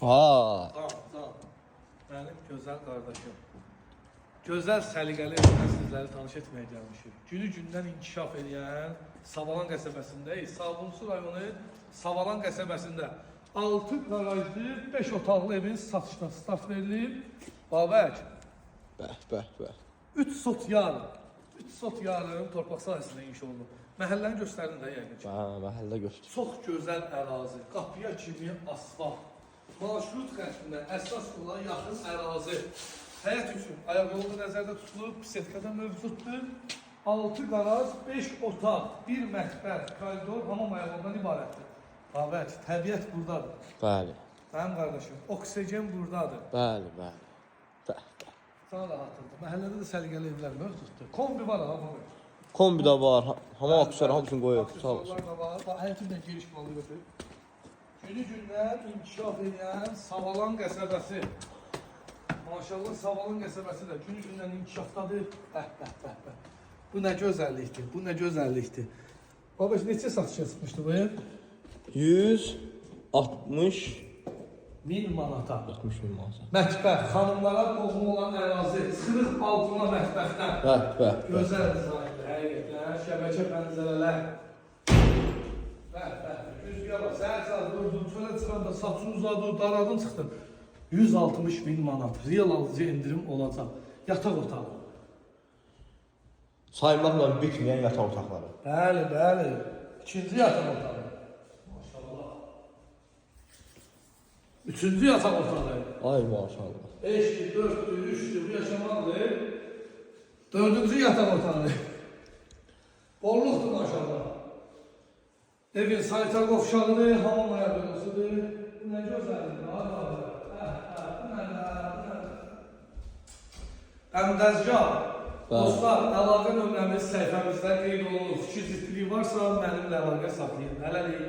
Ha. Tamam. Benim güzel kardeşim. Gözəl səliqəli evlə sizləri tanış etməyə gəlmişik. Günü-gündən inkişaf edən Savalan qəsəbəsindəyik. Sabunçu rayonu Savalan qəsəbəsində 6 qarajlı, 5 otaqlı evin satışına start verilib. Babək, Bəh. 3 sot yarım torpaq sahəsində inşa olunub. Məhəlləni göstərin də yəqin ki. Məhəllə göstər. Çox gözəl ərazi, qapıya kimi asfalt. Marşrut xəttinə əsas olan yaxın ərazi. Həyat üçün ayaq yolu nəzərdə tutulub, bisetkada mövcuddur. 6 qaraj, 5 otaq, 1 mətbəx, koridor, hamam ayaqlarından ibarətdir. Babək, təbiət buradadır. Bəli. Mənim qardaşım, oksigen buradadır. Bəli. Sana rahatlıdır. Məhəllədə də səliqəli evlər mövcuddur. Kombi var ha, babək. Kombi də var. Hamam aksiyonu hamısını qoyuyor. Sağ olsun. Aksesuarlar da var. Həyətindən geniş malı götür. Günü-gündən inkişaf edən Savalan qəsəbəsi. Maşallah Savalan qəsəbəsi də günü-gündən inkişafdadır. Bəh. Bu nə gözəllikdir. Babacığım, neçə satışa çıxmışdı bu ev? 160 1000 manata. 60 min manat. Mətbəx, xanımlara qohum olan ərazi, sırıq balkona mətbəxdən. Bəh. Gözəl dizayndır, həqiqətən, şəbəkə pəncərələr. Bəh. Rüzgar var, səhər saat dördün, çölə çıxanda saçını uzadın, daradın çıxdın. 160 bin manat, real alıcı indirim olacaq. Yataq otağı. Saymaqla bitməyən yataq otaqları. Bəli. İkinci yataq otağı. Maşallah. Üçüncü yataq otağı. Ay maşallah. 5'ti, 4'tü, 3'tü, bu yaşamalıdır. Dördüncü yataq otağı. Bolluqdur maşallah. Evin sayta qovşağıdır, hamam ayaqlarısıdır. Bu nə gözəldir, abi. Əmdəzgah. Dostlar, əlaqə nömrəmiz səhifəmizdə qeyd olunur. Fikir ciddilik varsa, mənimlə əlaqə saxlayın. Hələlik.